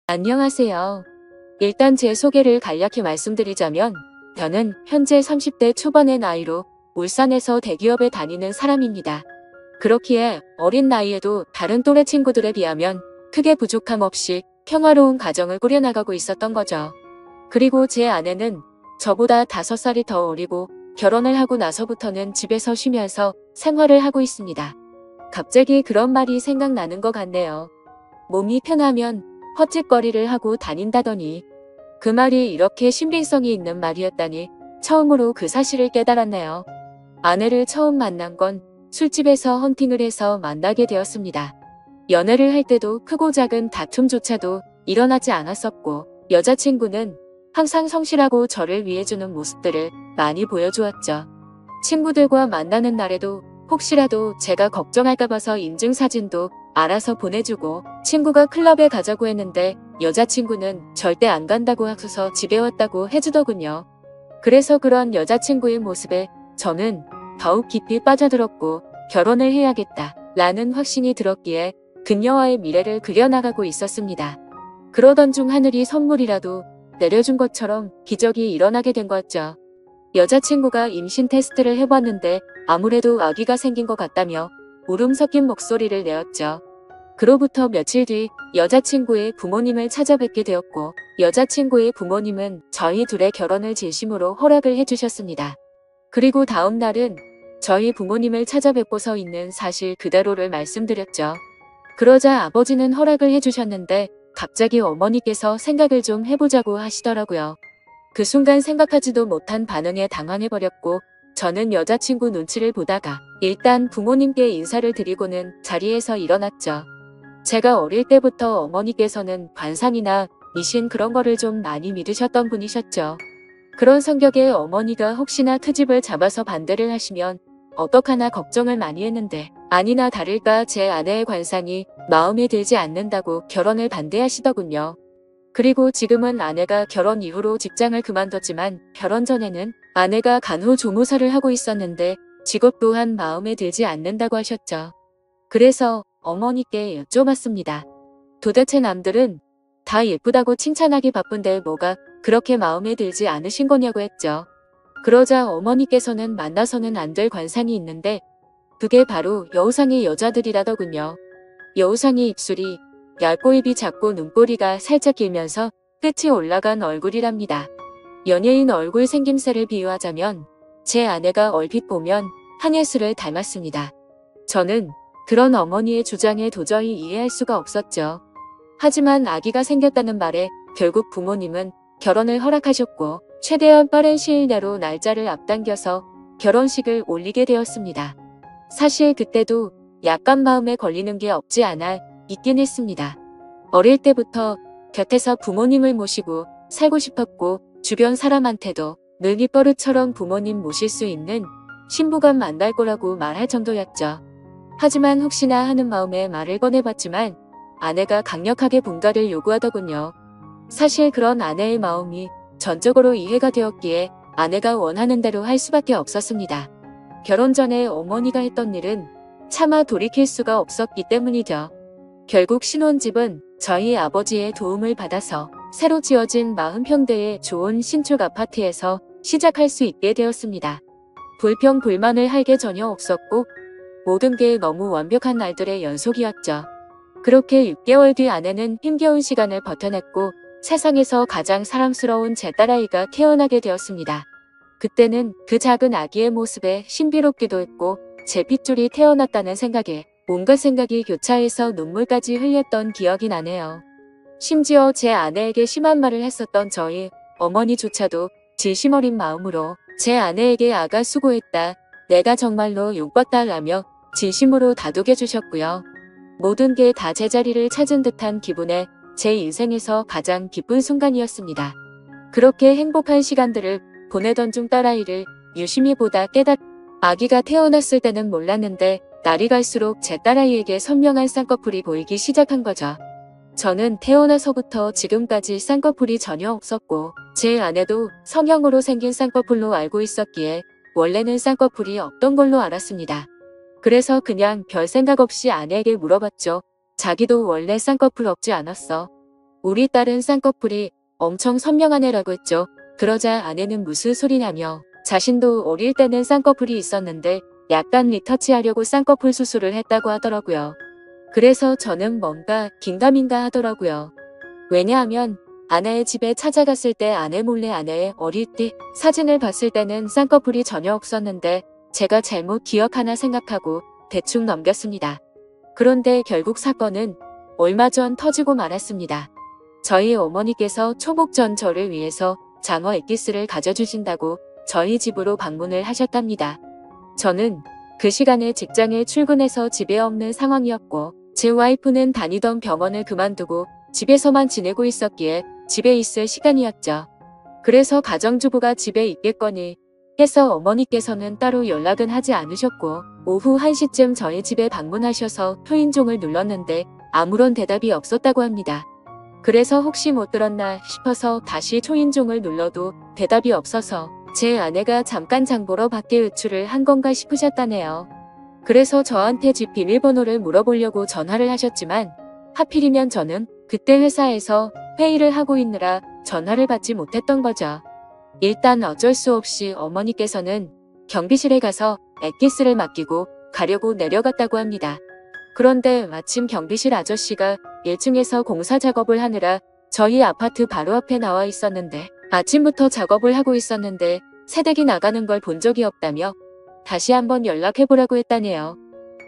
안녕하세요. 일단 제 소개를 간략히 말씀드리자면 저는 현재 30대 초반의 나이로 울산에서 대기업에 다니는 사람입니다. 그렇기에 어린 나이에도 다른 또래 친구들에 비하면 크게 부족함 없이 평화로운 가정을 꾸려나가고 있었던 거죠. 그리고 제 아내는 저보다 5살이 더 어리고 결혼을 하고 나서부터는 집에서 쉬면서 생활을 하고 있습니다. 갑자기 그런 말이 생각나는 것 같네요. 몸이 편하면 헛짓거리를 하고 다닌다더니 그 말이 이렇게 신빙성이 있는 말이었다니 처음으로 그 사실을 깨달았네요. 아내를 처음 만난 건 술집에서 헌팅을 해서 만나게 되었습니다. 연애를 할 때도 크고 작은 다툼조차도 일어나지 않았었고 여자친구는 항상 성실하고 저를 위해주는 모습들을 많이 보여주었죠. 친구들과 만나는 날에도 혹시라도 제가 걱정할까 봐서 인증사진도 알아서 보내주고 친구가 클럽에 가자고 했는데 여자친구는 절대 안 간다고 하고서 집에 왔다고 해주더군요. 그래서 그런 여자친구의 모습에 저는 더욱 깊이 빠져들었고 결혼을 해야겠다 라는 확신이 들었기에 그녀와의 미래를 그려나가고 있었습니다. 그러던 중 하늘이 선물이라도 내려준 것처럼 기적이 일어나게 된 거죠. 여자친구가 임신 테스트를 해봤는데 아무래도 아기가 생긴 것 같다며 울음 섞인 목소리를 내었죠. 그로부터 며칠 뒤 여자친구의 부모님을 찾아뵙게 되었고 여자친구의 부모님은 저희 둘의 결혼을 진심으로 허락을 해주셨습니다. 그리고 다음 날은 저희 부모님을 찾아뵙고서 있는 사실 그대로를 말씀드렸죠. 그러자 아버지는 허락을 해주셨는데 갑자기 어머니께서 생각을 좀 해보자고 하시더라고요. 그 순간 생각하지도 못한 반응에 당황해버렸고 저는 여자친구 눈치를 보다가 일단 부모님께 인사를 드리고는 자리에서 일어났죠. 제가 어릴 때부터 어머니께서는 관상이나 미신 그런 거를 좀 많이 믿으셨던 분이셨죠. 그런 성격의 어머니가 혹시나 트집을 잡아서 반대를 하시면 어떡하나 걱정을 많이 했는데 아니나 다를까 제 아내의 관상이 마음에 들지 않는다고 결혼을 반대하시더군요. 그리고 지금은 아내가 결혼 이후로 직장을 그만뒀지만 결혼 전에는 아내가 간호조무사를 하고 있었는데 직업 또한 마음에 들지 않는다고 하셨죠. 그래서 어머니께 여쭤봤습니다. 도대체 남들은 다 예쁘다고 칭찬하기 바쁜데 뭐가 그렇게 마음에 들지 않으신 거냐고 했죠. 그러자 어머니께서는 만나서는 안 될 관상이 있는데 그게 바로 여우상의 여자들이라더군요. 여우상의 입술이 얇고 입이 작고 눈꼬리가 살짝 길면서 끝이 올라간 얼굴이랍니다. 연예인 얼굴 생김새를 비유하자면 제 아내가 얼핏 보면 한예슬을 닮았습니다. 저는 그런 어머니의 주장에 도저히 이해할 수가 없었죠. 하지만 아기가 생겼다는 말에 결국 부모님은 결혼을 허락하셨고 최대한 빠른 시일 내로 날짜를 앞당겨서 결혼식을 올리게 되었습니다. 사실 그때도 약간 마음에 걸리는 게 없지 않아 있긴 했습니다. 어릴 때부터 곁에서 부모님을 모시고 살고 싶었고 주변 사람한테도 늘 입버릇처럼 부모님 모실 수 있는 신부가 만날 거라고 말할 정도였죠. 하지만 혹시나 하는 마음에 말을 꺼내봤지만 아내가 강력하게 분가를 요구하더군요. 사실 그런 아내의 마음이 전적으로 이해가 되었기에 아내가 원하는 대로 할 수밖에 없었습니다. 결혼 전에 어머니가 했던 일은 차마 돌이킬 수가 없었기 때문이죠. 결국 신혼집은 저희 아버지의 도움을 받아서 새로 지어진 40평대의 좋은 신축 아파트에서 시작할 수 있게 되었습니다. 불평 불만을 할 게 전혀 없었고 모든 게 너무 완벽한 날들의 연속이었죠. 그렇게 6개월 뒤 아내는 힘겨운 시간을 버텨냈고 세상에서 가장 사랑스러운 제 딸아이가 태어나게 되었습니다. 그때는 그 작은 아기의 모습에 신비롭기도 했고 제 핏줄이 태어났다는 생각에 온갖 생각이 교차해서 눈물까지 흘렸던 기억이 나네요. 심지어 제 아내에게 심한 말을 했었던 저희 어머니조차도 진심 어린 마음으로 제 아내에게 아가 수고했다. 내가 정말로 욕봤다 라며 진심으로 다독여 주셨고요. 모든 게 다 제자리를 찾은 듯한 기분에 제 인생에서 가장 기쁜 순간이었습니다. 그렇게 행복한 시간들을 보내던 중 딸아이를 유심히 보다 아기가 태어났을 때는 몰랐는데 날이 갈수록 제 딸아이에게 선명한 쌍꺼풀이 보이기 시작한 거죠. 저는 태어나서부터 지금까지 쌍꺼풀이 전혀 없었고 제 아내도 성형으로 생긴 쌍꺼풀로 알고 있었기에 원래는 쌍꺼풀이 없던 걸로 알았습니다. 그래서 그냥 별 생각 없이 아내에게 물어봤죠. 자기도 원래 쌍꺼풀 없지 않았어? 우리 딸은 쌍꺼풀이 엄청 선명하네라고 했죠. 그러자 아내는 무슨 소리냐며 자신도 어릴 때는 쌍꺼풀이 있었는데 약간 리터치하려고 쌍꺼풀 수술을 했다고 하더라고요. 그래서 저는 뭔가 긴가민가 하더라고요. 왜냐하면 아내의 집에 찾아갔을 때 아내 몰래 아내의 어릴 때 사진을 봤을 때는 쌍꺼풀이 전혀 없었는데 제가 잘못 기억하나 생각하고 대충 넘겼습니다. 그런데 결국 사건은 얼마 전 터지고 말았습니다. 저희 어머니께서 초복 전 저를 위해서 장어 엑기스를 가져주신다고 저희 집으로 방문을 하셨답니다. 저는 그 시간에 직장에 출근해서 집에 없는 상황이었고 제 와이프는 다니던 병원을 그만두고 집에서만 지내고 있었기에 집에 있을 시간이었죠. 그래서 가정주부가 집에 있겠거니 해서 어머니께서는 따로 연락은 하지 않으셨고 오후 1시쯤 저희 집에 방문하셔서 초인종을 눌렀는데 아무런 대답이 없었다고 합니다. 그래서 혹시 못 들었나 싶어서 다시 초인종을 눌러도 대답이 없어서 제 아내가 잠깐 장보러 밖에 외출을 한 건가 싶으셨다네요. 그래서 저한테 집 비밀번호를 물어보려고 전화를 하셨지만 하필이면 저는 그때 회사에서 회의를 하고 있느라 전화를 받지 못했던 거죠. 일단 어쩔 수 없이 어머니께서는 경비실에 가서 엑기스를 맡기고 가려고 내려갔다고 합니다. 그런데 마침 경비실 아저씨가 1층에서 공사 작업을 하느라 저희 아파트 바로 앞에 나와 있었는데 아침부터 작업을 하고 있었는데 새댁이 나가는 걸 본 적이 없다며 다시 한번 연락해보라고 했다네요.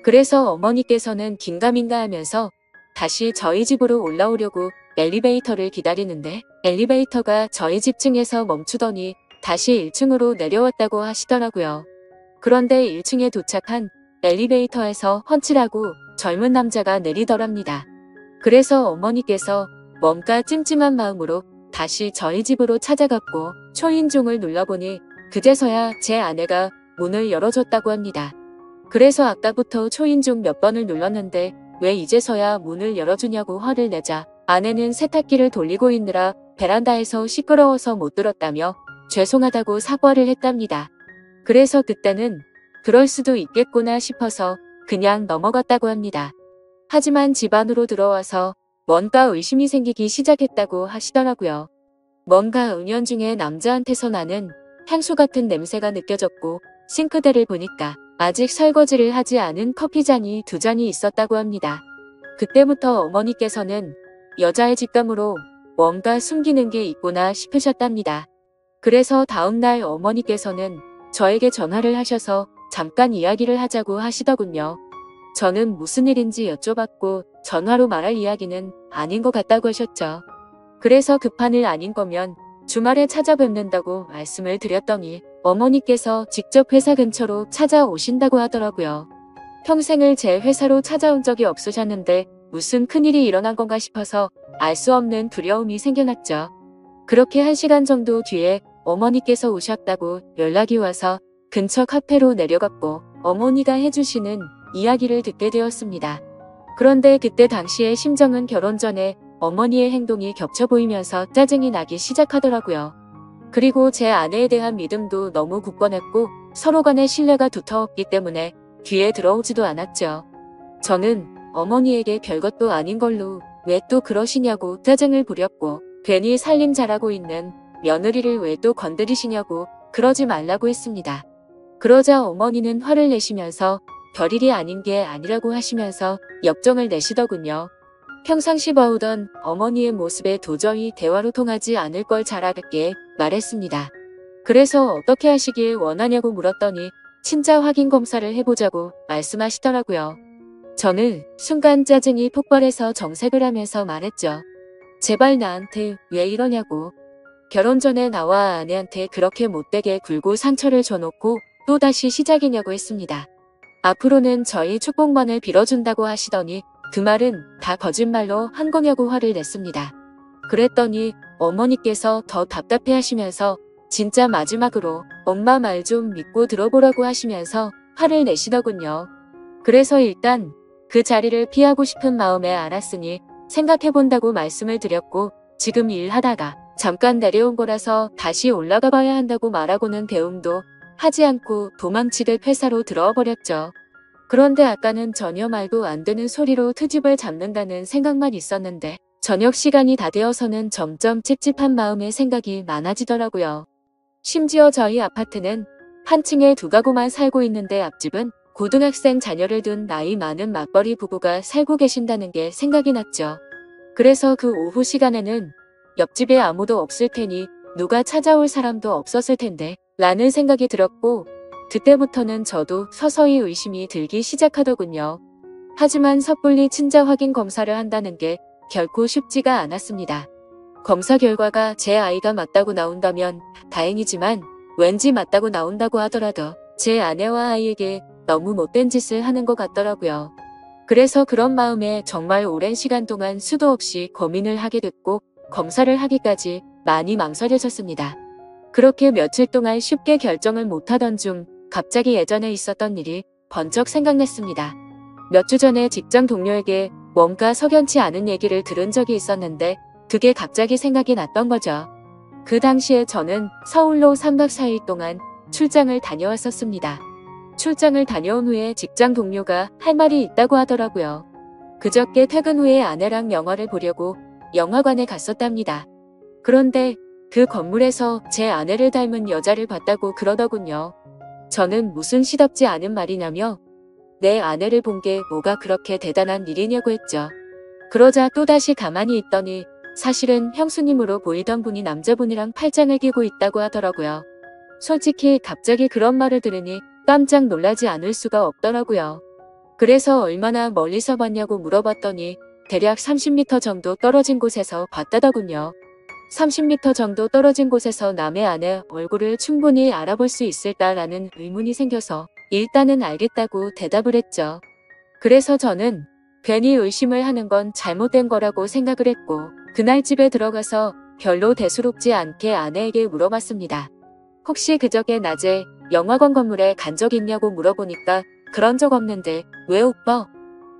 그래서 어머니께서는 긴가민가 하면서 다시 저희 집으로 올라오려고 엘리베이터를 기다리는데 엘리베이터가 저희 집 층에서 멈추더니 다시 1층으로 내려왔다고 하시더라고요. 그런데 1층에 도착한 엘리베이터에서 훤칠하고 젊은 남자가 내리더랍니다. 그래서 어머니께서 뭔가 찜찜한 마음으로 다시 저희 집으로 찾아갔고 초인종을 눌러보니 그제서야 제 아내가 문을 열어줬다고 합니다. 그래서 아까부터 초인종 몇 번을 눌렀는데 왜 이제서야 문을 열어주냐고 화를 내자 아내는 세탁기를 돌리고 있느라 베란다에서 시끄러워서 못 들었다며 죄송하다고 사과를 했답니다. 그래서 그때는 그럴 수도 있겠구나 싶어서 그냥 넘어갔다고 합니다. 하지만 집 안으로 들어와서 뭔가 의심이 생기기 시작했다고 하시더라고요. 뭔가 은연중에 남자한테서 나는 향수 같은 냄새가 느껴졌고 싱크대를 보니까 아직 설거지를 하지 않은 커피잔이 2잔이 있었다고 합니다. 그때부터 어머니께서는 여자의 직감으로 뭔가 숨기는 게 있구나 싶으셨답니다. 그래서 다음날 어머니께서는 저에게 전화를 하셔서 잠깐 이야기를 하자고 하시더군요. 저는 무슨 일인지 여쭤봤고 전화로 말할 이야기는 아닌 것 같다고 하셨죠. 그래서 급한 일 아닌 거면 주말에 찾아뵙는다고 말씀을 드렸더니 어머니께서 직접 회사 근처로 찾아오신다고 하더라고요. 평생을 제 회사로 찾아온 적이 없으셨는데 무슨 큰일이 일어난 건가 싶어서 알 수 없는 두려움이 생겨났죠. 그렇게 1시간 정도 뒤에 어머니께서 오셨다고 연락이 와서 근처 카페로 내려갔고 어머니가 해주시는 이야기를 듣게 되었습니다. 그런데 그때 당시의 심정은 결혼 전에 어머니의 행동이 겹쳐 보이면서 짜증이 나기 시작하더라고요. 그리고 제 아내에 대한 믿음도 너무 굳건했고 서로 간의 신뢰가 두터웠기 때문에 귀에 들어오지도 않았죠. 저는 어머니에게 별것도 아닌 걸로 왜 또 그러시냐고 짜증을 부렸고 괜히 살림 잘하고 있는 며느리를 왜 또 건드리시냐고 그러지 말라고 했습니다. 그러자 어머니는 화를 내시면서 별일이 아닌 게 아니라고 하시면서 역정을 내시더군요. 평상시 봐오던 어머니의 모습에 도저히 대화로 통하지 않을 걸 잘 알게 말했습니다. 그래서 어떻게 하시길 원하냐고 물었더니 친자 확인 검사를 해보자고 말씀하시더라고요. 저는 순간 짜증이 폭발해서 정색을 하면서 말했죠. 제발 나한테 왜 이러냐고. 결혼 전에 나와 아내한테 그렇게 못되게 굴고 상처를 줘놓고 또다시 시작이냐고 했습니다. 앞으로는 저희 축복만을 빌어준다고 하시더니 그 말은 다 거짓말로 한 거냐고 화를 냈습니다. 그랬더니 어머니께서 더 답답해하시면서 진짜 마지막으로 엄마 말 좀 믿고 들어보라고 하시면서 화를 내시더군요. 그래서 일단 그 자리를 피하고 싶은 마음에 알았으니 생각해본다고 말씀을 드렸고 지금 일하다가 잠깐 내려온 거라서 다시 올라가 봐야 한다고 말하고는 대응도 하지 않고 도망치듯 회사로 들어와 버렸죠. 그런데 아까는 전혀 말도 안 되는 소리로 트집을 잡는다는 생각만 있었는데 저녁 시간이 다 되어서는 점점 찝찝한 마음에 생각이 많아지더라고요. 심지어 저희 아파트는 한 층에 두 가구만 살고 있는데 앞집은 고등학생 자녀를 둔 나이 많은 맞벌이 부부가 살고 계신다는 게 생각이 났죠. 그래서 그 오후 시간에는 옆집에 아무도 없을 테니 누가 찾아올 사람도 없었을 텐데 라는 생각이 들었고, 그때부터는 저도 서서히 의심이 들기 시작하더군요. 하지만 섣불리 친자 확인 검사를 한다는 게 결코 쉽지가 않았습니다. 검사 결과가 제 아이가 맞다고 나온다면 다행이지만, 왠지 맞다고 나온다고 하더라도 제 아내와 아이에게 너무 못된 짓을 하는 것 같더라고요. 그래서 그런 마음에 정말 오랜 시간 동안 수도 없이 고민을 하게 됐고, 검사를 하기까지 많이 망설여졌습니다. 그렇게 며칠 동안 쉽게 결정을 못하던 중 갑자기 예전에 있었던 일이 번쩍 생각났습니다. 몇 주 전에 직장 동료에게 뭔가 석연치 않은 얘기를 들은 적이 있었는데, 그게 갑자기 생각이 났던 거죠. 그 당시에 저는 서울로 3박 4일 동안 출장을 다녀왔었습니다. 출장을 다녀온 후에 직장 동료가 할 말이 있다고 하더라고요. 그저께 퇴근 후에 아내랑 영화를 보려고 영화관에 갔었답니다. 그런데 그 건물에서 제 아내를 닮은 여자를 봤다고 그러더군요. 저는 무슨 시덥지 않은 말이냐며 내 아내를 본 게 뭐가 그렇게 대단한 일이냐고 했죠. 그러자 또다시 가만히 있더니 사실은 형수님으로 보이던 분이 남자분이랑 팔짱을 끼고 있다고 하더라고요. 솔직히 갑자기 그런 말을 들으니 깜짝 놀라지 않을 수가 없더라고요. 그래서 얼마나 멀리서 봤냐고 물어봤더니 대략 30m 정도 떨어진 곳에서 봤다더군요. 30m 정도 떨어진 곳에서 남의 아내 얼굴을 충분히 알아볼 수 있을까라는 의문이 생겨서 일단은 알겠다고 대답을 했죠. 그래서 저는 괜히 의심을 하는 건 잘못된 거라고 생각을 했고, 그날 집에 들어가서 별로 대수롭지 않게 아내에게 물어봤습니다. 혹시 그저께 낮에 영화관 건물에 간 적 있냐고 물어보니까 그런 적 없는데 왜 오빠?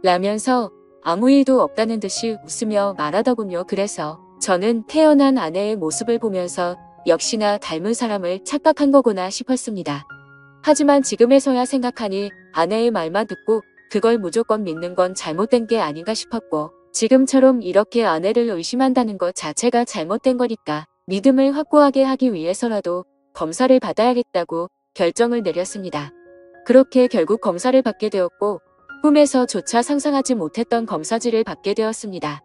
라면서 아무 일도 없다는 듯이 웃으며 말하더군요. 그래서 저는 태어난 아내의 모습을 보면서 역시나 닮은 사람을 착각한 거구나 싶었습니다. 하지만 지금에서야 생각하니 아내의 말만 듣고 그걸 무조건 믿는 건 잘못된 게 아닌가 싶었고, 지금처럼 이렇게 아내를 의심한다는 것 자체가 잘못된 거니까 믿음을 확고하게 하기 위해서라도 검사를 받아야겠다고 결정을 내렸습니다. 그렇게 결국 검사를 받게 되었고, 꿈에서조차 상상하지 못했던 검사지를 받게 되었습니다.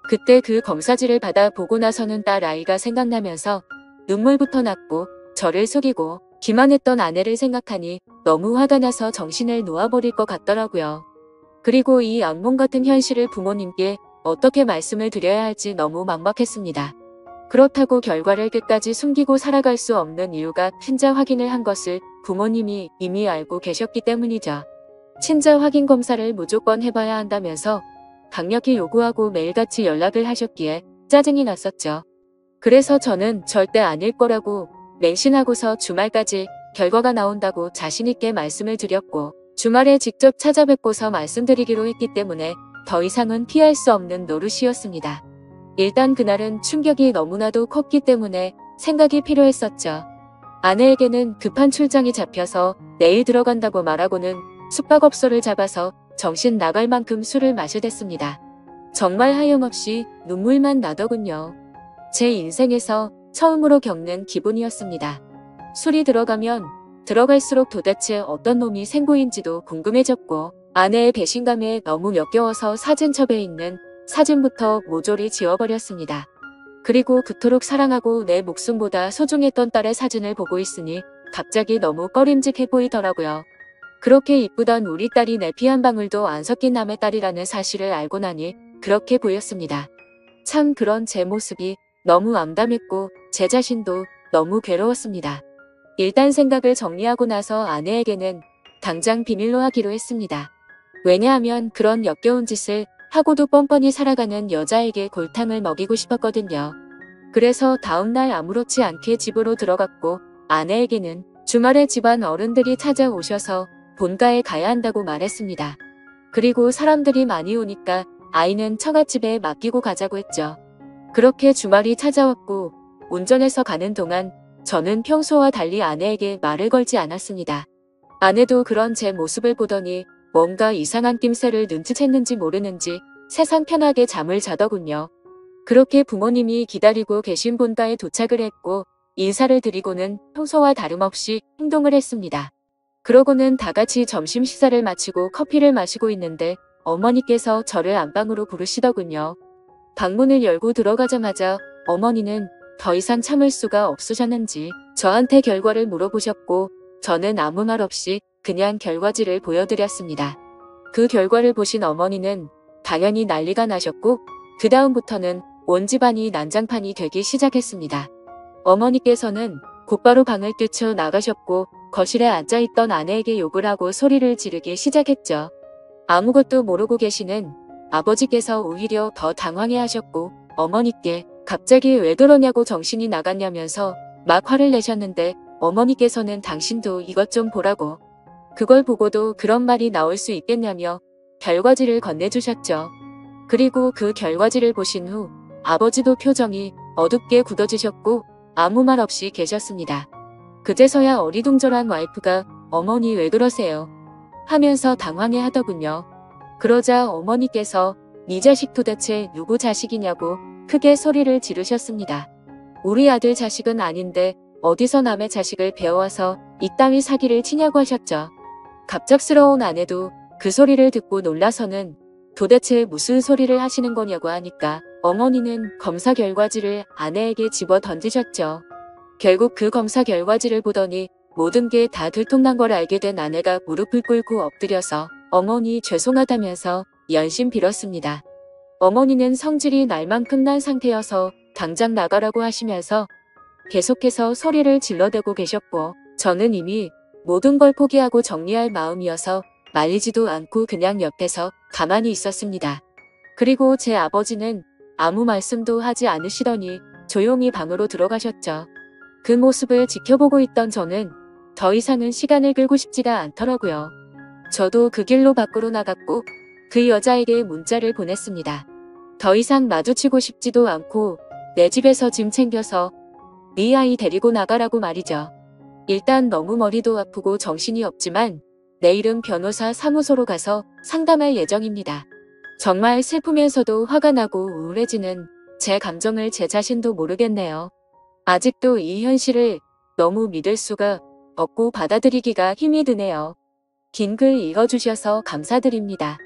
그때 그 검사지를 받아 보고 나서는 딸 아이가 생각나면서 눈물부터 났고, 저를 속이고 기만했던 아내를 생각하니 너무 화가 나서 정신을 놓아버릴 것 같더라고요. 그리고 이 악몽 같은 현실을 부모님께 어떻게 말씀을 드려야 할지 너무 막막했습니다. 그렇다고 결과를 끝까지 숨기고 살아갈 수 없는 이유가 친자 확인을 한 것을 부모님이 이미 알고 계셨기 때문이죠. 친자 확인 검사를 무조건 해봐야 한다면서 강력히 요구하고 매일같이 연락을 하셨기에 짜증이 났었죠. 그래서 저는 절대 아닐 거라고 맹신하고서 주말까지 결과가 나온다고 자신있게 말씀을 드렸고, 주말에 직접 찾아뵙고서 말씀드리기로 했기 때문에 더 이상은 피할 수 없는 노릇이었습니다. 일단 그날은 충격이 너무나도 컸기 때문에 생각이 필요했었죠. 아내에게는 급한 출장이 잡혀서 내일 들어간다고 말하고는 숙박업소를 잡아서 정신 나갈 만큼 술을 마셔댔습니다. 정말 하염없이 눈물만 나더군요. 제 인생에서 처음으로 겪는 기분이었습니다. 술이 들어가면 들어갈수록 도대체 어떤 놈이 생고인지도 궁금해졌고, 아내의 배신감에 너무 역겨워서 사진첩에 있는 사진부터 모조리 지워버렸습니다. 그리고 그토록 사랑하고 내 목숨보다 소중했던 딸의 사진을 보고 있으니 갑자기 너무 꺼림직해 보이더라고요. 그렇게 이쁘던 우리 딸이 내 피 한 방울도 안 섞인 남의 딸이라는 사실을 알고 나니 그렇게 보였습니다. 참 그런 제 모습이 너무 암담했고 제 자신도 너무 괴로웠습니다. 일단 생각을 정리하고 나서 아내에게는 당장 비밀로 하기로 했습니다. 왜냐하면 그런 역겨운 짓을 하고도 뻔뻔히 살아가는 여자에게 골탕을 먹이고 싶었거든요. 그래서 다음날 아무렇지 않게 집으로 들어갔고, 아내에게는 주말에 집안 어른들이 찾아오셔서 본가에 가야 한다고 말했습니다. 그리고 사람들이 많이 오니까 아이는 처갓집에 맡기고 가자고 했죠. 그렇게 주말이 찾아왔고 운전해서 가는 동안 저는 평소와 달리 아내에게 말을 걸지 않았습니다. 아내도 그런 제 모습을 보더니 뭔가 이상한 낌새를 눈치챘는지 모르는지 세상 편하게 잠을 자더군요. 그렇게 부모님이 기다리고 계신 본가에 도착을 했고 인사를 드리고는 평소와 다름없이 행동을 했습니다. 그러고는 다 같이 점심 식사를 마치고 커피를 마시고 있는데 어머니께서 저를 안방으로 부르시더군요. 방문을 열고 들어가자마자 어머니는 더 이상 참을 수가 없으셨는지 저한테 결과를 물어보셨고 저는 아무 말 없이 그냥 결과지를 보여드렸습니다. 그 결과를 보신 어머니는 당연히 난리가 나셨고 그 다음부터는 온 집안이 난장판이 되기 시작했습니다. 어머니께서는 곧바로 방을 뛰쳐 나가셨고 거실에 앉아있던 아내에게 욕을 하고 소리를 지르기 시작했죠. 아무것도 모르고 계시는 아버지께서 오히려 더 당황해하셨고 어머니께 갑자기 왜 그러냐고 정신이 나갔냐면서 막 화를 내셨는데 어머니께서는 당신도 이것 좀 보라고 그걸 보고도 그런 말이 나올 수 있겠냐며 결과지를 건네주셨죠. 그리고 그 결과지를 보신 후 아버지도 표정이 어둡게 굳어지셨고 아무 말 없이 계셨습니다. 그제서야 어리둥절한 와이프가 어머니 왜 그러세요? 하면서 당황해 하더군요. 그러자 어머니께서 네 자식 도대체 누구 자식이냐고 크게 소리를 지르셨습니다. 우리 아들 자식은 아닌데 어디서 남의 자식을 배워와서 이따위 사기를 치냐고 하셨죠. 갑작스러운 아내도 그 소리를 듣고 놀라서는 도대체 무슨 소리를 하시는 거냐고 하니까 어머니는 검사 결과지를 아내에게 집어 던지셨죠. 결국 그 검사 결과지를 보더니 모든 게 다 들통난 걸 알게 된 아내가 무릎을 꿇고 엎드려서 어머니 죄송하다면서 연신 빌었습니다. 어머니는 성질이 날 만큼 난 상태여서 당장 나가라고 하시면서 계속해서 소리를 질러대고 계셨고 저는 이미 모든 걸 포기하고 정리할 마음이어서 말리지도 않고 그냥 옆에서 가만히 있었습니다. 그리고 제 아버지는 아무 말씀도 하지 않으시더니 조용히 방으로 들어가셨죠. 그 모습을 지켜보고 있던 저는 더 이상은 시간을 끌고 싶지가 않더라고요. 저도 그 길로 밖으로 나갔고 그 여자에게 문자를 보냈습니다. 더 이상 마주치고 싶지도 않고 내 집에서 짐 챙겨서 네 아이 데리고 나가라고 말이죠. 일단 너무 머리도 아프고 정신이 없지만 내일은 변호사 사무소로 가서 상담할 예정입니다. 정말 슬프면서도 화가 나고 우울해지는 제 감정을 제 자신도 모르겠네요. 아직도 이 현실을 너무 믿을 수가 없고 받아들이기가 힘이 드네요. 긴 글 읽어주셔서 감사드립니다.